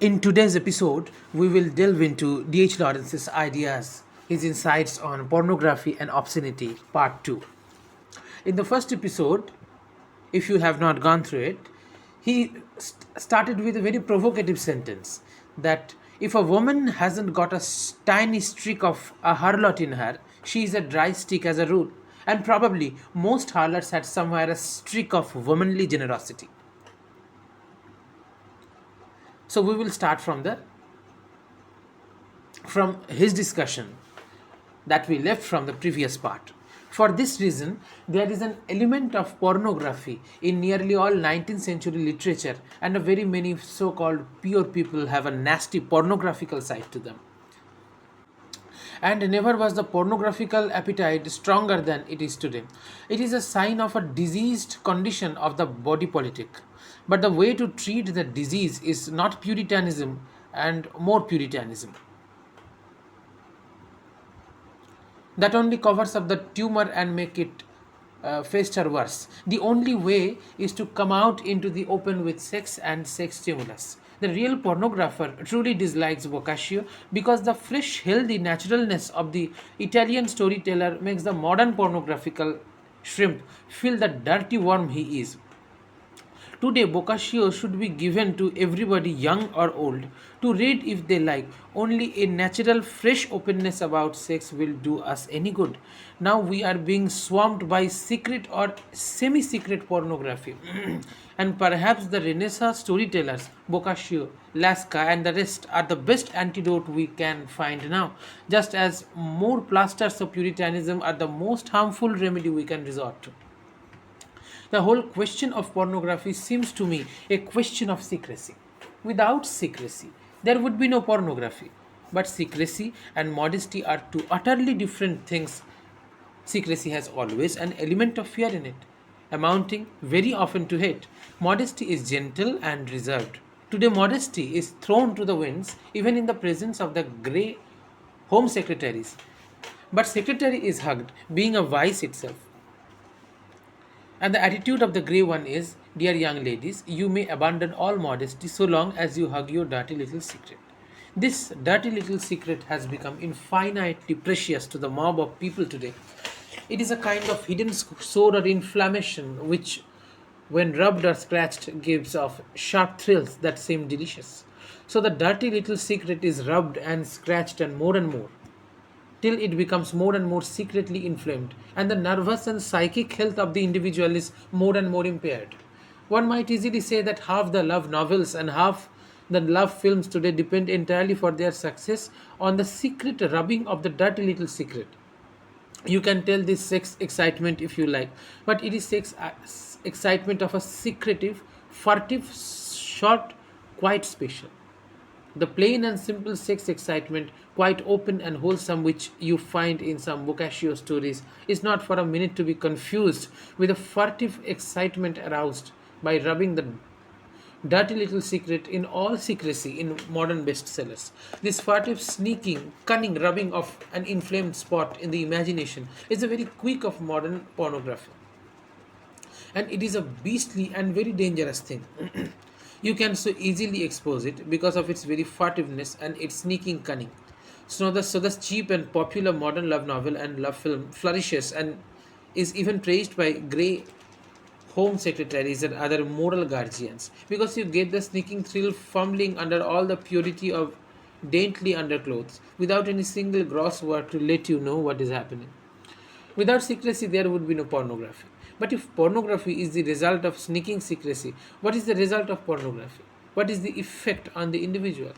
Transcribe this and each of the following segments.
In today's episode, we will delve into D.H. Lawrence's ideas, his insights on pornography and obscenity, part 2. In the first episode, if you have not gone through it, he started with a very provocative sentence that if a woman hasn't got a tiny streak of a harlot in her, she is a dry stick as a rule. And probably most harlots had somewhere a streak of womanly generosity. So we will start from his discussion that we left from the previous part. For this reason, there is an element of pornography in nearly all 19th century literature, and a very many so called pure people have a nasty pornographical side to them. And never was the pornographical appetite stronger than it is today. It is a sign of a diseased condition of the body politic. But the way to treat the disease is not puritanism and more puritanism. That only covers up the tumor and make it fester worse. The only way is to come out into the open with sex and sex stimulus. The real pornographer truly dislikes Boccaccio because the fresh, healthy naturalness of the Italian storyteller makes the modern pornographical shrimp feel the dirty worm he is. Today, Boccaccio should be given to everybody, young or old, to read if they like. Only a natural, fresh openness about sex will do us any good. Now we are being swamped by secret or semi secret pornography. And perhaps the Renaissance storytellers, Boccaccio, Lasca, and the rest, are the best antidote we can find now, just as more plasters of Puritanism are the most harmful remedy we can resort to. The whole question of pornography seems to me a question of secrecy. Without secrecy, there would be no pornography. But secrecy and modesty are two utterly different things. Secrecy has always an element of fear in it, amounting very often to hate. Modesty is gentle and reserved. Today, modesty is thrown to the winds even in the presence of the grey home secretaries. But secretary is hugged, being a vice itself. And the attitude of the grey one is, dear young ladies, you may abandon all modesty so long as you hug your dirty little secret. This dirty little secret has become infinitely precious to the mob of people today. It is a kind of hidden sore or inflammation which, when rubbed or scratched, gives off sharp thrills that seem delicious. So the dirty little secret is rubbed and scratched and more till it becomes more and more secretly inflamed, and the nervous and psychic health of the individual is more and more impaired. One might easily say that half the love novels and half the love films today depend entirely for their success on the secret rubbing of the dirty little secret. You can tell this sex excitement if you like, but it is excitement of a secretive, furtive, short, quite special. The plain and simple sex excitement, quite open and wholesome, which you find in some Boccaccio stories, is not for a minute to be confused with the furtive excitement aroused by rubbing the dirty little secret in all secrecy in modern bestsellers. This furtive, sneaking, cunning rubbing of an inflamed spot in the imagination is a very quick of modern pornography, and it is a beastly and very dangerous thing. You can so easily expose it because of its very furtiveness and its sneaking cunning. So the cheap and popular modern love novel and love film flourishes and is even praised by grey home secretaries and other moral guardians because you get the sneaking thrill fumbling under all the purity of daintily underclothes without any single gross word to let you know what is happening. Without secrecy, there would be no pornography. But if pornography is the result of sneaking secrecy, what is the result of pornography? What is the effect on the individual?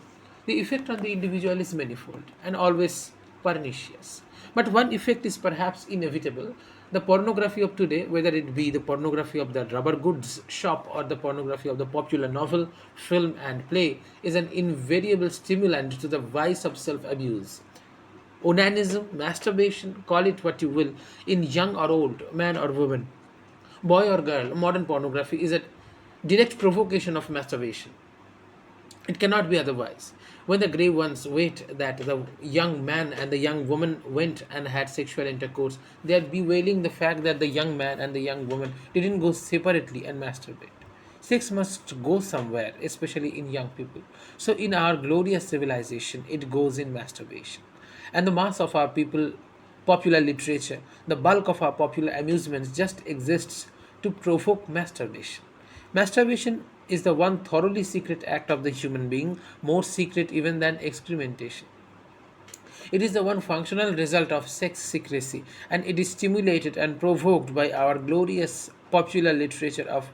The effect on the individual is manifold and always pernicious. But one effect is perhaps inevitable. The pornography of today, whether it be the pornography of the rubber goods shop or the pornography of the popular novel, film, and play, is an invariable stimulant to the vice of self abuse. Onanism, masturbation, call it what you will, in young or old, man or woman, boy or girl, modern pornography is a direct provocation of masturbation. It cannot be otherwise. When the grey ones wait that the young man and the young woman went and had sexual intercourse, they are bewailing the fact that the young man and the young woman didn't go separately and masturbate. Sex must go somewhere, especially in young people. So, in our glorious civilization, it goes in masturbation. And the mass of our people, popular literature, the bulk of our popular amusements just exists to provoke masturbation. Masturbation is the one thoroughly secret act of the human being, more secret even than excrementation. It is the one functional result of sex secrecy, and it is stimulated and provoked by our glorious popular literature of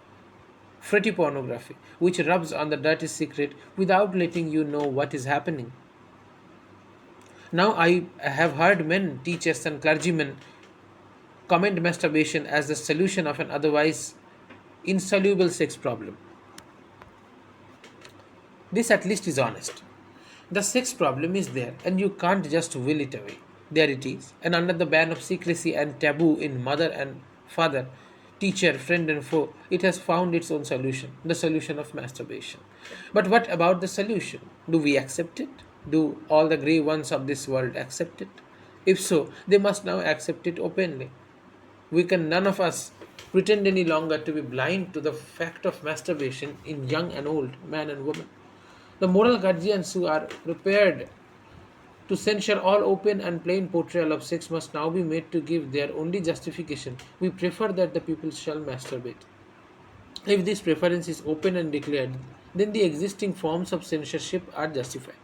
Fretty pornography, which rubs on the dirty secret without letting you know what is happening. Now, I have heard men, teachers, and clergymen comment masturbation as the solution of an otherwise insoluble sex problem. This at least is honest. The sex problem is there, and you can't just will it away. There it is, and under the ban of secrecy and taboo in mother and father, teacher, friend, and foe, it has found its own solution, the solution of masturbation. But what about the solution? Do we accept it? Do all the grey ones of this world accept it? If so, they must now accept it openly. We can none of us pretend any longer to be blind to the fact of masturbation in young and old, man and woman. The moral guardians who are prepared to censure all open and plain portrayal of sex must now be made to give their only justification. We prefer that the people shall masturbate. If this preference is open and declared, then the existing forms of censorship are justified.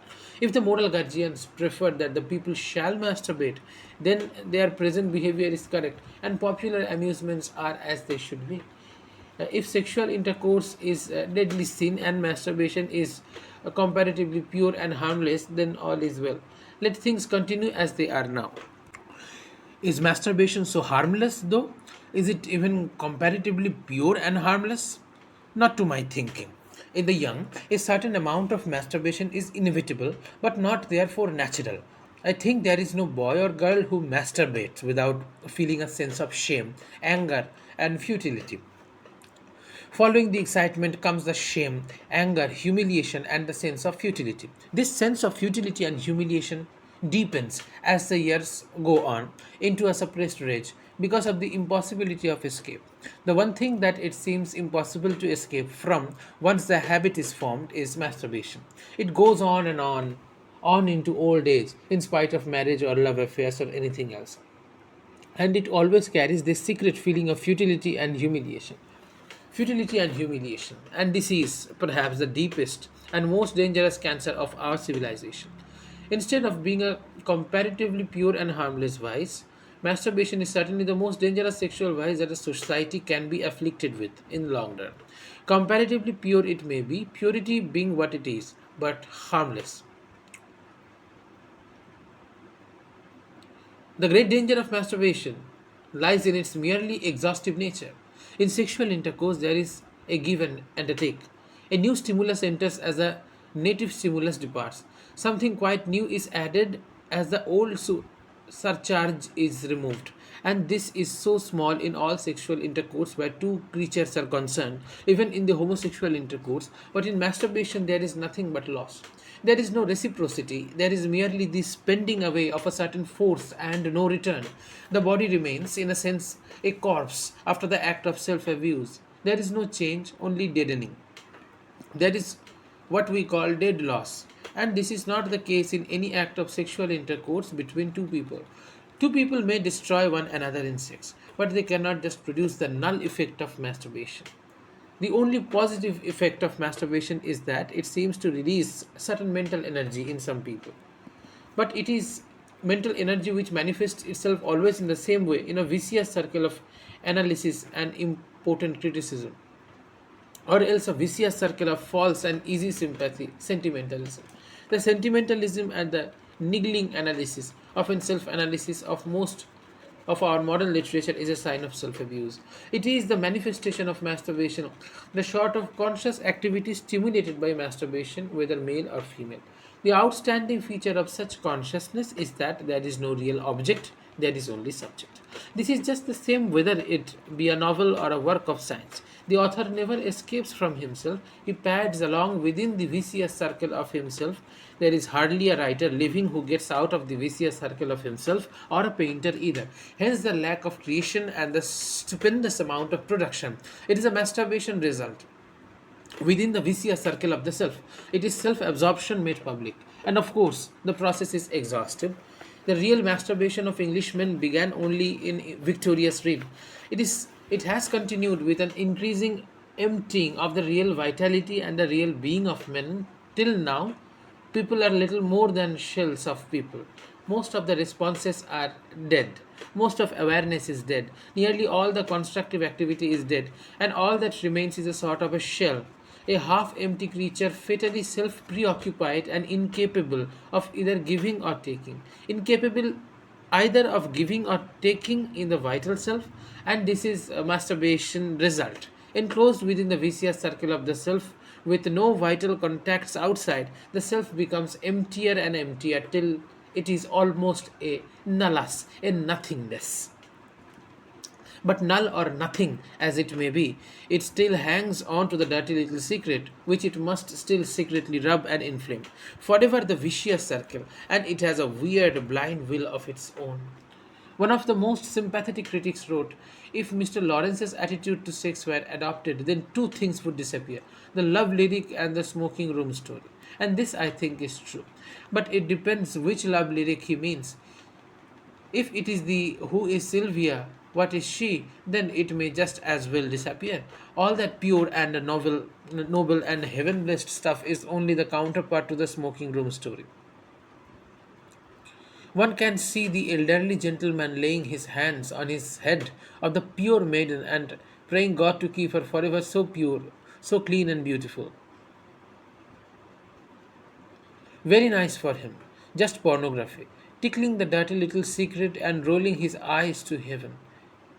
If the moral guardians prefer that the people shall masturbate, then their present behavior is correct and popular amusements are as they should be. If sexual intercourse is a deadly sin and masturbation is comparatively pure and harmless, then all is well. Let things continue as they are now. Is masturbation so harmless though? Is it even comparatively pure and harmless? Not to my thinking. In the young, a certain amount of masturbation is inevitable, but not therefore natural. I think there is no boy or girl who masturbates without feeling a sense of shame, anger, and futility. Following the excitement comes the shame, anger, humiliation, and the sense of futility. This sense of futility and humiliation deepens as the years go on into a suppressed rage because of the impossibility of escape. The one thing that it seems impossible to escape from once the habit is formed is masturbation. It goes on and on into old age, in spite of marriage or love affairs or anything else. And it always carries this secret feeling of futility and humiliation. Futility and humiliation. And this is perhaps the deepest and most dangerous cancer of our civilization. Instead of being a comparatively pure and harmless vice, masturbation is certainly the most dangerous sexual vice that a society can be afflicted with in the long run. Comparatively pure it may be, purity being what it is, but harmless. The great danger of masturbation lies in its merely exhaustive nature. In sexual intercourse, there is a give and a take. A new stimulus enters as a native stimulus departs. Something quite new is added as the old surcharge is removed. And this is so small in all sexual intercourse where two creatures are concerned, even in the homosexual intercourse, but in masturbation there is nothing but loss. There is no reciprocity, there is merely the spending away of a certain force and no return. The body remains, in a sense, a corpse after the act of self abuse. There is no change, only deadening. That is what we call dead loss. And this is not the case in any act of sexual intercourse between two people. Two people may destroy one another in sex, but they cannot just produce the null effect of masturbation. The only positive effect of masturbation is that it seems to release certain mental energy in some people. But it is mental energy which manifests itself always in the same way in a vicious circle of analysis and impotent criticism, or else a vicious circle of false and easy sympathy, sentimentalism. The sentimentalism and the niggling analysis, often self analysis, of most of our modern literature is a sign of self abuse. It is the manifestation of masturbation, the sort of conscious activity stimulated by masturbation, whether male or female. The outstanding feature of such consciousness is that there is no real object, there is only subject. This is just the same whether it be a novel or a work of science. The author never escapes from himself, he pads along within the vicious circle of himself. There is hardly a writer living who gets out of the vicious circle of himself, or a painter either. Hence the lack of creation and the stupendous amount of production. It is a masturbation result. within the vicious circle of the self. It is self absorption made public. And of course, the process is exhaustive. The real masturbation of Englishmen began only in Victoria's reign. It has continued with an increasing emptying of the real vitality and the real being of men. Till now, people are little more than shells of people. Most of the responses are dead. Most of awareness is dead. Nearly all the constructive activity is dead, and all that remains is a sort of a shell, a half empty creature fatally self preoccupied and incapable of either giving or taking. Incapable either of giving or taking in the vital self, and this is a masturbation result. Enclosed within the vicious circle of the self, with no vital contacts outside, the self becomes emptier and emptier till it is almost a nullus, a nothingness. But null or nothing as it may be, it still hangs on to the dirty little secret, which it must still secretly rub and inflame. Forever the vicious circle, and it has a weird blind will of its own. One of the most sympathetic critics wrote, if Mr. Lawrence's attitude to sex were adopted, then two things would disappear, the love lyric and the smoking room story. And this, I think, is true. But it depends which love lyric he means. If it is the who is Sylvia, what is she, then it may just as well disappear. All that pure and noble and heaven blessed stuff is only the counterpart to the smoking room story. One can see the elderly gentleman laying his hands on his head of the pure maiden and praying God to keep her forever so pure, so clean and beautiful. Very nice for him. Just pornography. Tickling the dirty little secret and rolling his eyes to heaven.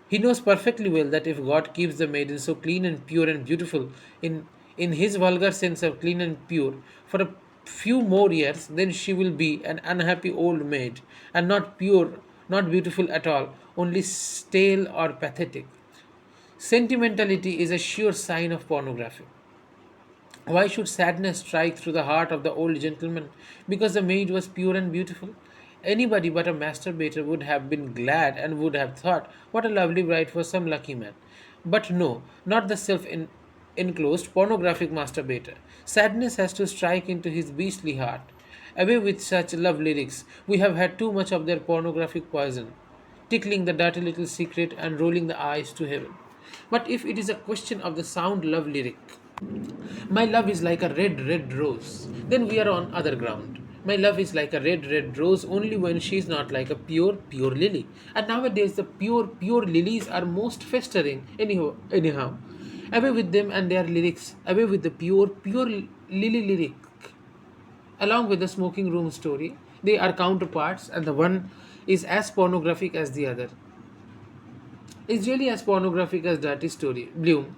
He knows perfectly well that if God keeps the maiden so clean and pure and beautiful, in his vulgar sense of clean and pure, for a few more years, then she will be an unhappy old maid, and not pure, not beautiful at all, only stale or pathetic. Sentimentality is a sure sign of pornography. Why should sadness strike through the heart of the old gentleman? Because the maid was pure and beautiful? Anybody but a masturbator would have been glad and would have thought, what a lovely bride for some lucky man. But no, not the enclosed pornographic masturbator. Sadness has to strike into his beastly heart. Away with such love lyrics. We have had too much of their pornographic poison, tickling the dirty little secret and rolling the eyes to heaven. But if it is a question of the sound love lyric, my love is like a red, red rose, then we are on other ground. My love is like a red, red rose only when she is not like a pure, pure lily. And nowadays the pure, pure lilies are most festering. Anyhow. Away with them and their lyrics. Away with the pure, pure lily lyric. Along with the smoking room story, they are counterparts, and the one is as pornographic as the other. Is really as pornographic as Dirty Story. Bloom,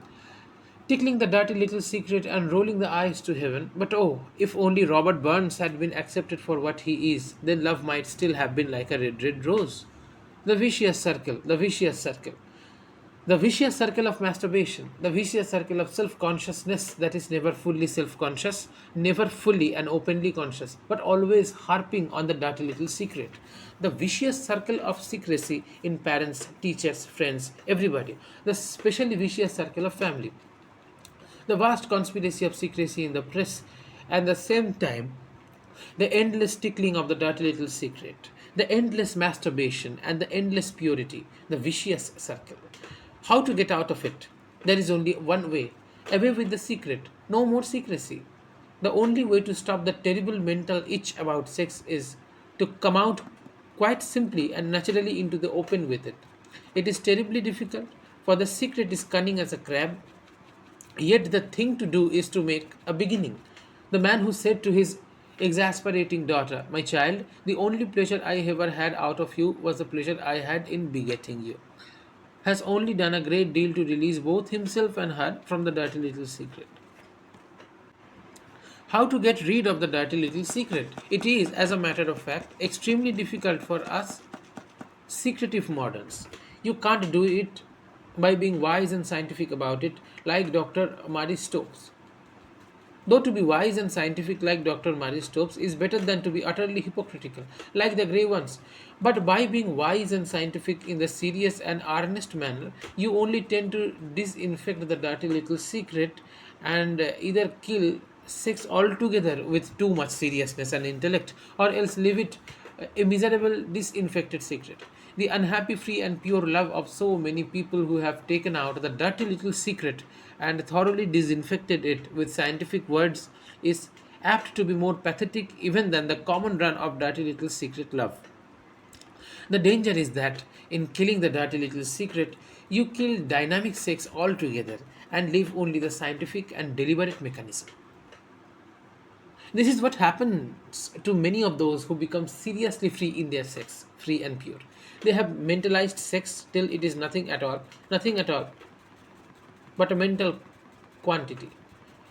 tickling the dirty little secret and rolling the eyes to heaven. But oh, if only Robert Burns had been accepted for what he is, then love might still have been like a red, red rose. The vicious circle, the vicious circle. The vicious circle of masturbation, the vicious circle of self consciousness that is never fully self conscious, never fully and openly conscious, but always harping on the dirty little secret. The vicious circle of secrecy in parents, teachers, friends, everybody. The specially vicious circle of family. The vast conspiracy of secrecy in the press, and at the same time, the endless tickling of the dirty little secret, the endless masturbation, and the endless purity, the vicious circle. How to get out of it? There is only one way, away with the secret, no more secrecy. The only way to stop the terrible mental itch about sex is to come out quite simply and naturally into the open with it. It is terribly difficult, for the secret is cunning as a crab. Yet the thing to do is to make a beginning. The man who said to his exasperating daughter, my child, the only pleasure I ever had out of you was the pleasure I had in begetting you, has only done a great deal to release both himself and her from the dirty little secret. How to get rid of the dirty little secret? It is, as a matter of fact, extremely difficult for us secretive moderns. You can't do it by being wise and scientific about it, like Dr. Marie Stopes. Though to be wise and scientific like Dr. Marie Stopes is better than to be utterly hypocritical, like the grey ones. But by being wise and scientific in the serious and earnest manner, you only tend to disinfect the dirty little secret and either kill sex altogether with too much seriousness and intellect, or else leave it a miserable, disinfected secret. The unhappy, free, and pure love of so many people who have taken out the dirty little secret and thoroughly disinfected it with scientific words is apt to be more pathetic even than the common run of dirty little secret love. The danger is that in killing the dirty little secret, you kill dynamic sex altogether and leave only the scientific and deliberate mechanism. This is what happens to many of those who become seriously free in their sex, free and pure. They have mentalized sex till it is nothing at all, but a mental quantity.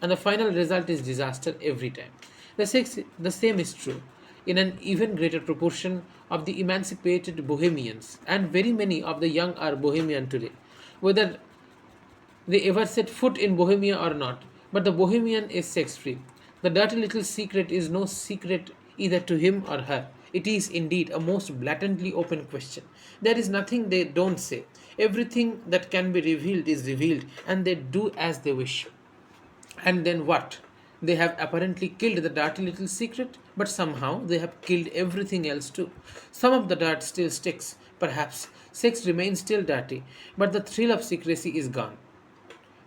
And the final result is disaster every time. The same is true in an even greater proportion of the emancipated bohemians, and very many of the young are bohemian today, whether they ever set foot in Bohemia or not. But the Bohemian is sex free. The dirty little secret is no secret either to him or her. It is indeed a most blatantly open question. There is nothing they don't say. Everything that can be revealed is revealed, and they do as they wish. And then what? They have apparently killed the dirty little secret, but somehow they have killed everything else too. Some of the dirt still sticks, perhaps. Sex remains still dirty, but the thrill of secrecy is gone.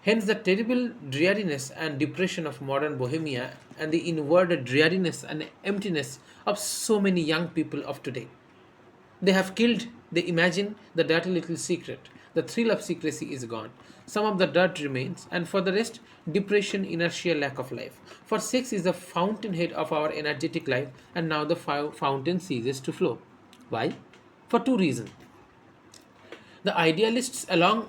Hence, the terrible dreariness and depression of modern Bohemia and the inward dreariness and emptiness of so many young people of today. They have killed, they imagine, the dirty little secret. The thrill of secrecy is gone. Some of the dirt remains, and for the rest, depression, inertia, lack of life. For sex is the fountainhead of our energetic life, and now the fountain ceases to flow. Why? For two reasons. The idealists along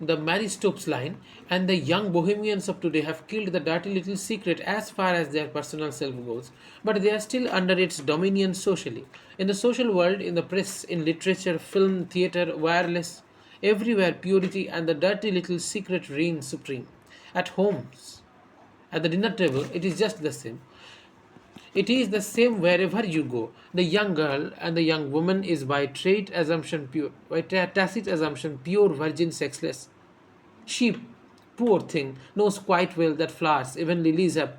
the Mary Stopes line and the young bohemians of today have killed the dirty little secret as far as their personal self goes, but they are still under its dominion socially. In the social world, in the press, in literature, film, theatre, wireless, everywhere purity and the dirty little secret reign supreme. At homes, at the dinner table, it is just the same. It is the same wherever you go. The young girl and the young woman is by trait assumption pure, by tacit assumption pure, virgin, sexless. She, poor thing, knows quite well that flowers, even lilies, have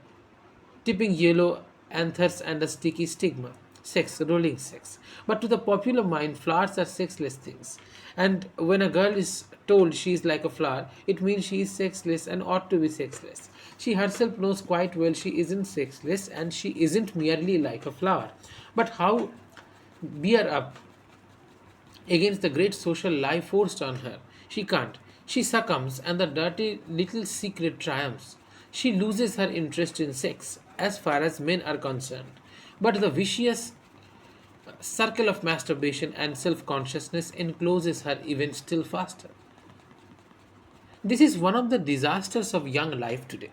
tipping yellow anthers and a sticky stigma. Sex, rolling sex. But to the popular mind, flowers are sexless things. And when a girl is told she is like a flower, it means she is sexless and ought to be sexless. She herself knows quite well she isn't sexless and she isn't merely like a flower. But how bear up against the great social lie forced on her? She can't. She succumbs, and the dirty little secret triumphs. She loses her interest in sex as far as men are concerned. But the vicious circle of masturbation and self consciousness encloses her even still faster. This is one of the disasters of young life today.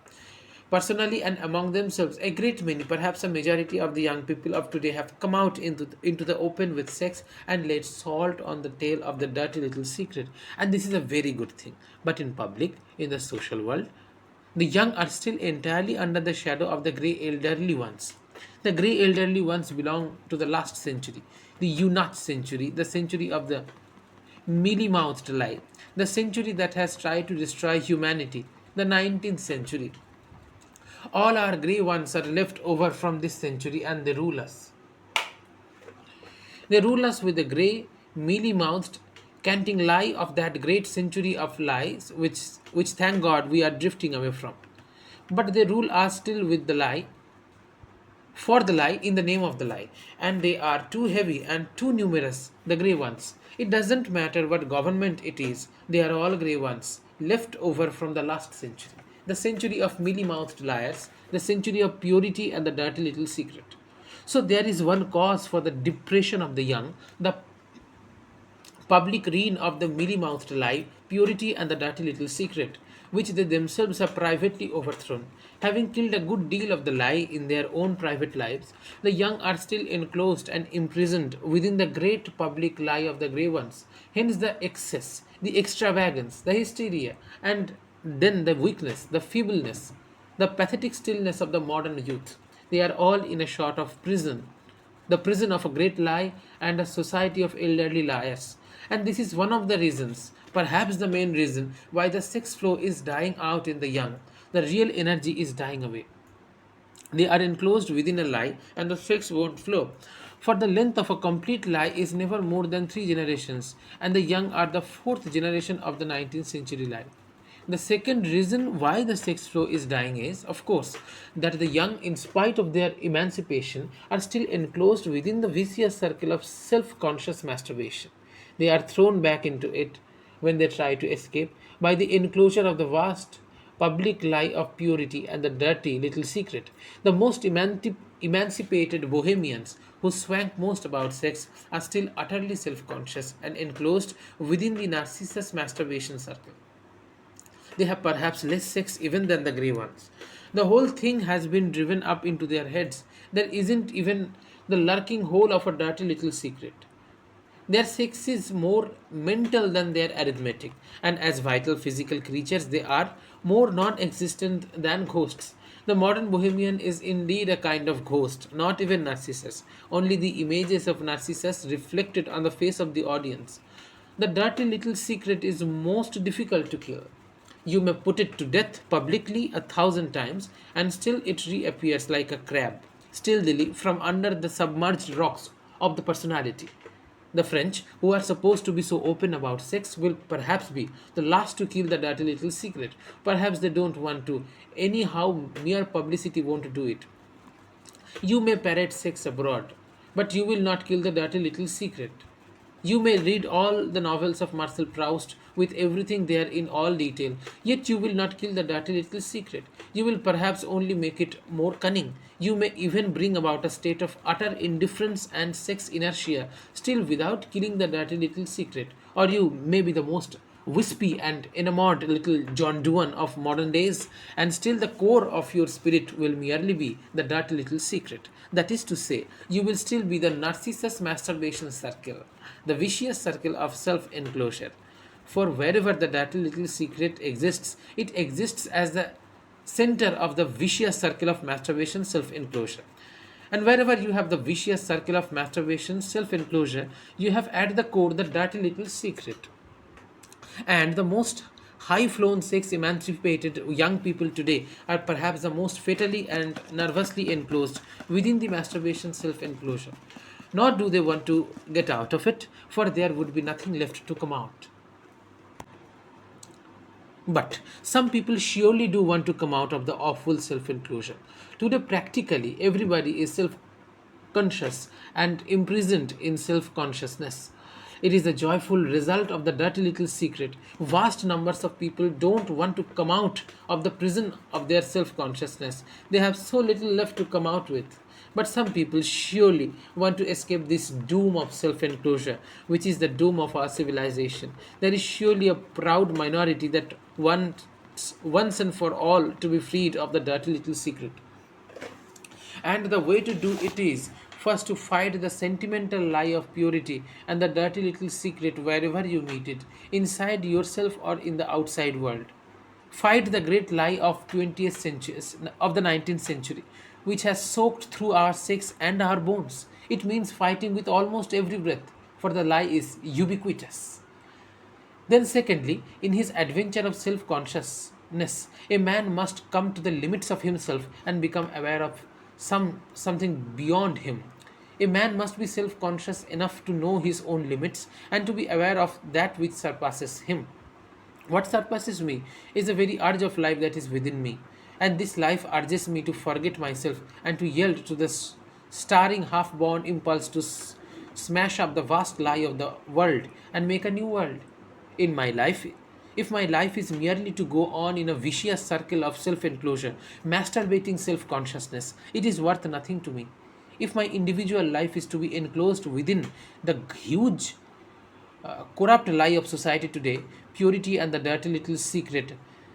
Personally and among themselves, a great many, perhaps a majority of the young people of today have come out into the open with sex and laid salt on the tail of the dirty little secret. And this is a very good thing. But in public, in the social world, the young are still entirely under the shadow of the grey elderly ones. The grey elderly ones belong to the last century, the eunuch century, the century of the mealy mouthed lie, the century that has tried to destroy humanity, the 19th century. All our grey ones are left over from this century and they rule us. They rule us with the grey, mealy mouthed, canting lie of that great century of lies, which thank God we are drifting away from. But they rule us still with the lie, for the lie, in the name of the lie, and they are too heavy and too numerous, the grey ones. It doesn't matter what government it is, they are all grey ones, left over from the last century. The century of mealy mouthed liars, the century of purity and the dirty little secret. So there is one cause for the depression of the young, the public reign of the mealy mouthed lie, purity, and the dirty little secret, which they themselves have privately overthrown. Having killed a good deal of the lie in their own private lives, the young are still enclosed and imprisoned within the great public lie of the grey ones. Hence the excess, the extravagance, the hysteria, and then the weakness, the feebleness, the pathetic stillness of the modern youth. They are all in a sort of prison, the prison of a great lie and a society of elderly liars. And this is one of the reasons, perhaps the main reason, why the sex flow is dying out in the young. The real energy is dying away. They are enclosed within a lie, and the sex won't flow. For the length of a complete lie is never more than 3 generations, and the young are the fourth generation of the 19th century lie. The second reason why the sex flow is dying is, of course, that the young, in spite of their emancipation, are still enclosed within the vicious circle of self conscious masturbation. They are thrown back into it when they try to escape by the enclosure of the vast public lie of purity and the dirty little secret. The most emancipated bohemians who swank most about sex are still utterly self conscious and enclosed within the narcissus masturbation circle. They have perhaps less sex even than the grey ones. The whole thing has been driven up into their heads. There isn't even the lurking hole of a dirty little secret. Their sex is more mental than their arithmetic, and as vital physical creatures, they are more non existent than ghosts. The modern bohemian is indeed a kind of ghost, not even Narcissus, only the images of Narcissus reflected on the face of the audience. The dirty little secret is most difficult to kill. You may put it to death publicly 1,000 times, and still it reappears like a crab, stealthily from under the submerged rocks of the personality. The French, who are supposed to be so open about sex, will perhaps be the last to kill the dirty little secret. Perhaps they don't want to. Anyhow, mere publicity won't do it. You may parrot sex abroad, but you will not kill the dirty little secret. You may read all the novels of Marcel Proust with everything there in all detail, yet you will not kill the dirty little secret. You will perhaps only make it more cunning. You may even bring about a state of utter indifference and sex inertia, still without killing the dirty little secret. Or you may be the most wispy and enamored little John Duan of modern days, and still the core of your spirit will merely be the dirty little secret. That is to say, you will still be the Narcissus masturbation circle, the vicious circle of self enclosure. For wherever the dirty little secret exists, it exists as the center of the vicious circle of masturbation self enclosure. And wherever you have the vicious circle of masturbation self enclosure, you have at the core the dirty little secret. And the most high flown sex emancipated young people today are perhaps the most fatally and nervously enclosed within the masturbation self enclosure. Nor do they want to get out of it, for there would be nothing left to come out. But some people surely do want to come out of the awful self enclosure. Today, practically everybody is self conscious and imprisoned in self consciousness. It is a joyful result of the dirty little secret. Vast numbers of people don't want to come out of the prison of their self consciousness. They have so little left to come out with. But some people surely want to escape this doom of self enclosure, which is the doom of our civilization. There is surely a proud minority that wants once and for all to be freed of the dirty little secret. And the way to do it is first to fight the sentimental lie of purity and the dirty little secret wherever you meet it, inside yourself or in the outside world. Fight the great lie of 20th century, of the 19th century, which has soaked through our sex and our bones. It means fighting with almost every breath, for the lie is ubiquitous. Then, secondly, in his adventure of self consciousness, a man must come to the limits of himself and become aware of something beyond him. A man must be self conscious enough to know his own limits and to be aware of that which surpasses him. What surpasses me is the very urge of life that is within me, and this life urges me to forget myself and to yield to the starring half born impulse to smash up the vast lie of the world and make a new world. In my life, if my life is merely to go on in a vicious circle of self enclosure, masturbating self consciousness, it is worth nothing to me. If my individual life is to be enclosed within the huge corrupt lie of society today, purity and the dirty little secret,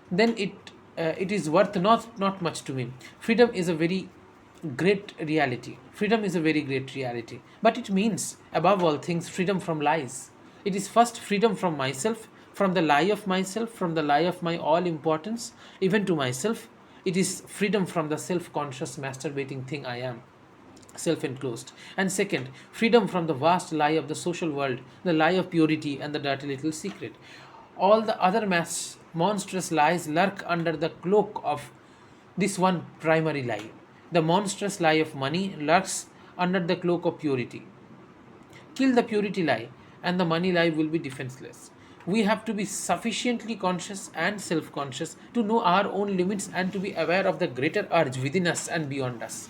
then it is worth not much to me. Freedom is a very great reality. Freedom is a very great reality, but it means above all things freedom from lies. It is first freedom from myself, from the lie of myself, from the lie of my all importance, even to myself. It is freedom from the self conscious masturbating thing I am, self enclosed. And second, freedom from the vast lie of the social world, the lie of purity and the dirty little secret. All the other monstrous lies lurk under the cloak of this one primary lie. The monstrous lie of money lurks under the cloak of purity. Kill the purity lie, and the money lie will be defenseless. We have to be sufficiently conscious and self conscious to know our own limits and to be aware of the greater urge within us and beyond us.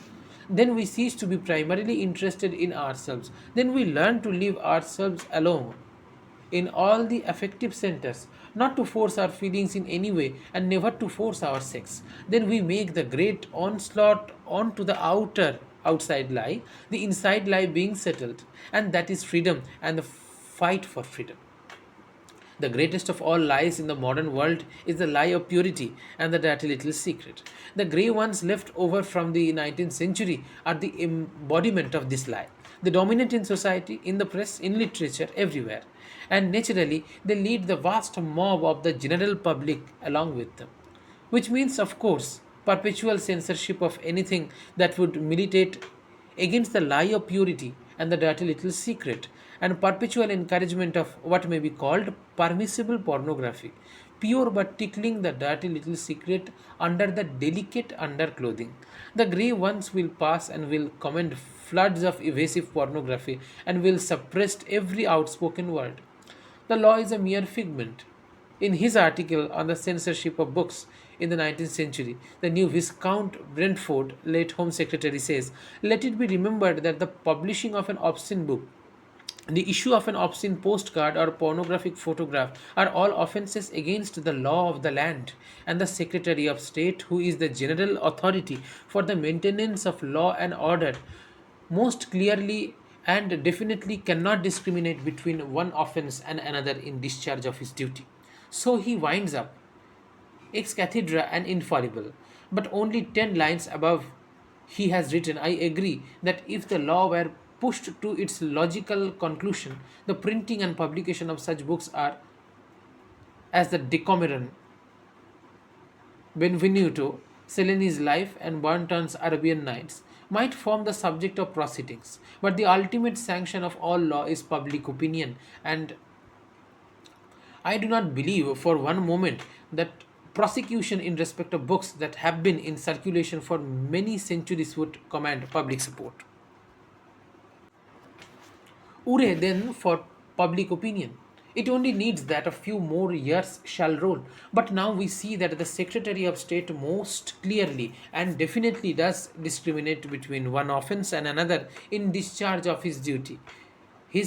Then we cease to be primarily interested in ourselves. Then we learn to leave ourselves alone in all the affective centers, not to force our feelings in any way and never to force our sex. Then we make the great onslaught onto the outside lie, the inside lie being settled, and that is freedom and the fight for freedom. The greatest of all lies in the modern world is the lie of purity and the dirty little secret. The grey ones left over from the 19th century are the embodiment of this lie. They dominate in society, in the press, in literature, everywhere. And naturally, they lead the vast mob of the general public along with them, which means, of course, perpetual censorship of anything that would militate against the lie of purity and the dirty little secret, and perpetual encouragement of what may be called permissible pornography, pure but tickling the dirty little secret under the delicate underclothing. The grey ones will pass and will commend floods of evasive pornography and will suppress every outspoken word. The law is a mere figment. In his article on the censorship of books in the 19th century, the new Viscount Brentford, late Home Secretary, says, "Let it be remembered that the publishing of an obscene book, the issue of an obscene postcard or pornographic photograph are all offences against the law of the land, and the Secretary of State, who is the general authority for the maintenance of law and order, most clearly and definitely cannot discriminate between one offence and another in discharge of his duty." So he winds up ex cathedra and infallible. But only 10 lines above, he has written, "I agree that if the law were pushed to its logical conclusion, the printing and publication of such books are as the Decameron, Benvenuto, Cellini's Life, and Burton's Arabian Nights might form the subject of proceedings. But the ultimate sanction of all law is public opinion, and I do not believe for one moment that prosecution in respect of books that have been in circulation for many centuries would command public support." Ure then for public opinion. It only needs that a few more years shall roll. But now we see that the Secretary of State most clearly and definitely does discriminate between one offence and another in discharge of his duty. He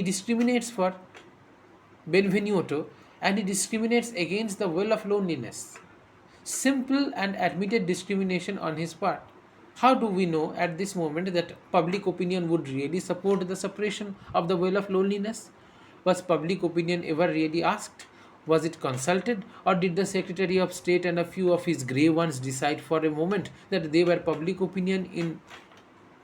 discriminates for Benvenuto, and he discriminates against the well of loneliness. Simple and admitted discrimination on his part. How do we know at this moment that public opinion would really support the suppression of the well of loneliness? Was public opinion ever really asked? Was it consulted? Or did the Secretary of State and a few of his grey ones decide for a moment that they were public opinion in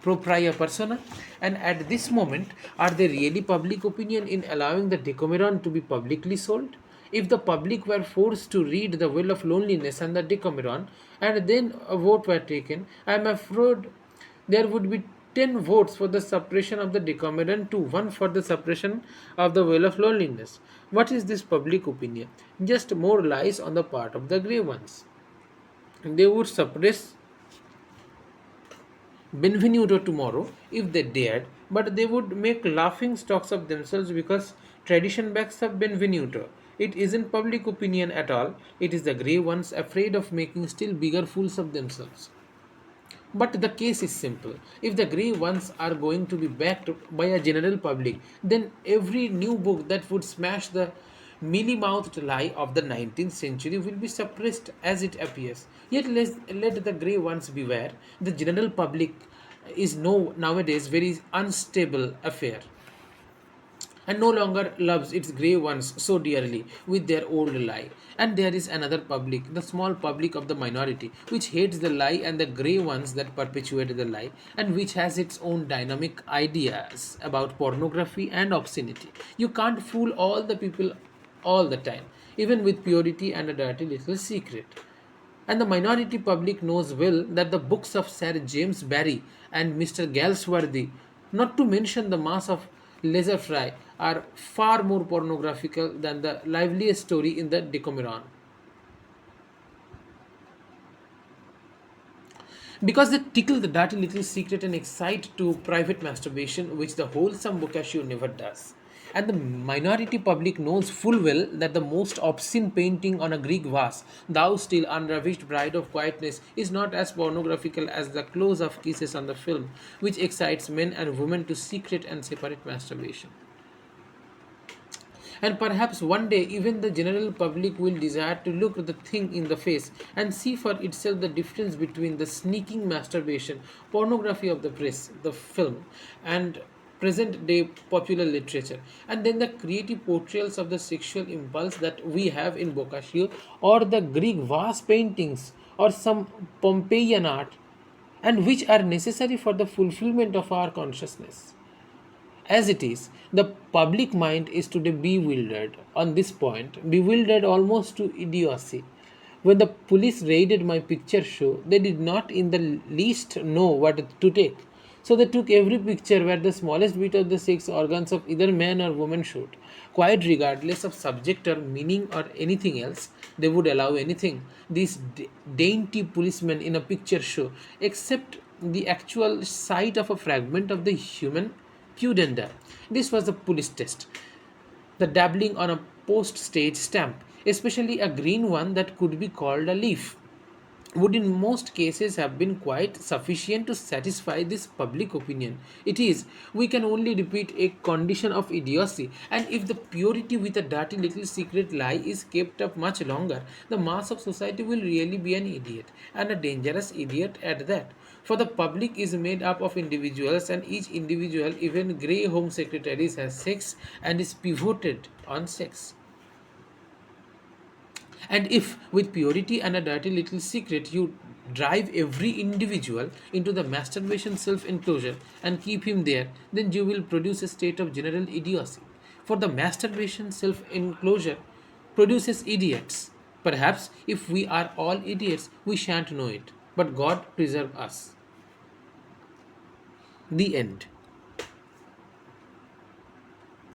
propria persona? And at this moment, are they really public opinion in allowing the Decameron to be publicly sold? If the public were forced to read The Will of Loneliness and the Decameron, and then a vote were taken, I am afraid there would be 10 votes for the suppression of the Decameron to 1 for the suppression of The Will of Loneliness. What is this public opinion? Just more lies on the part of the grey ones. They would suppress Benvenuto tomorrow if they dared, but they would make laughing stocks of themselves because tradition backs up Benvenuto. It isn't public opinion at all, it is the grey ones afraid of making still bigger fools of themselves. But the case is simple. If the grey ones are going to be backed by a general public, then every new book that would smash the mealy-mouthed lie of the 19th century will be suppressed as it appears. Yet let the grey ones beware. The general public is nowadays very unstable affair, and no longer loves its grey ones so dearly with their old lie. And there is another public, the small public of the minority, which hates the lie and the grey ones that perpetuate the lie, and which has its own dynamic ideas about pornography and obscenity. You can't fool all the people all the time, even with purity and a dirty little secret. And the minority public knows well that the books of Sir James Barrie and Mr. Galsworthy, not to mention the mass of laissez fry are far more pornographical than the liveliest story in the Decameron. Because they tickle the dirty little secret and excite to private masturbation, which the wholesome Boccaccio never does. And the minority public knows full well that the most obscene painting on a Greek vase, Thou Still Unravished Bride of Quietness, is not as pornographical as the close up kisses on the film, which excites men and women to secret and separate masturbation. And perhaps one day even the general public will desire to look the thing in the face and see for itself the difference between the sneaking masturbation, pornography of the press, the film, and present day popular literature, and then the creative portrayals of the sexual impulse that we have in Boccaccio or the Greek vase paintings or some Pompeian art, and which are necessary for the fulfillment of our consciousness. As it is, the public mind is today bewildered on this point, bewildered almost to idiocy. When the police raided my picture show, they did not in the least know what to take. So they took every picture where the smallest bit of the sex organs of either man or woman showed. Quite regardless of subject or meaning or anything else, they would allow anything. These dainty policemen in a picture show, except the actual sight of a fragment of the human pudenda. This was the police test, the dabbling on a post stage stamp, especially a green one that could be called a leaf, would in most cases have been quite sufficient to satisfy this public opinion. It is, we can only repeat a condition of idiocy, and if the purity with a dirty little secret lie is kept up much longer, the mass of society will really be an idiot, and a dangerous idiot at that. For the public is made up of individuals, and each individual, even grey home secretaries, has sex and is pivoted on sex. And if, with purity and a dirty little secret, you drive every individual into the masturbation self enclosure and keep him there, then you will produce a state of general idiocy. For the masturbation self enclosure produces idiots. Perhaps if we are all idiots, we shan't know it. But God preserve us. The end.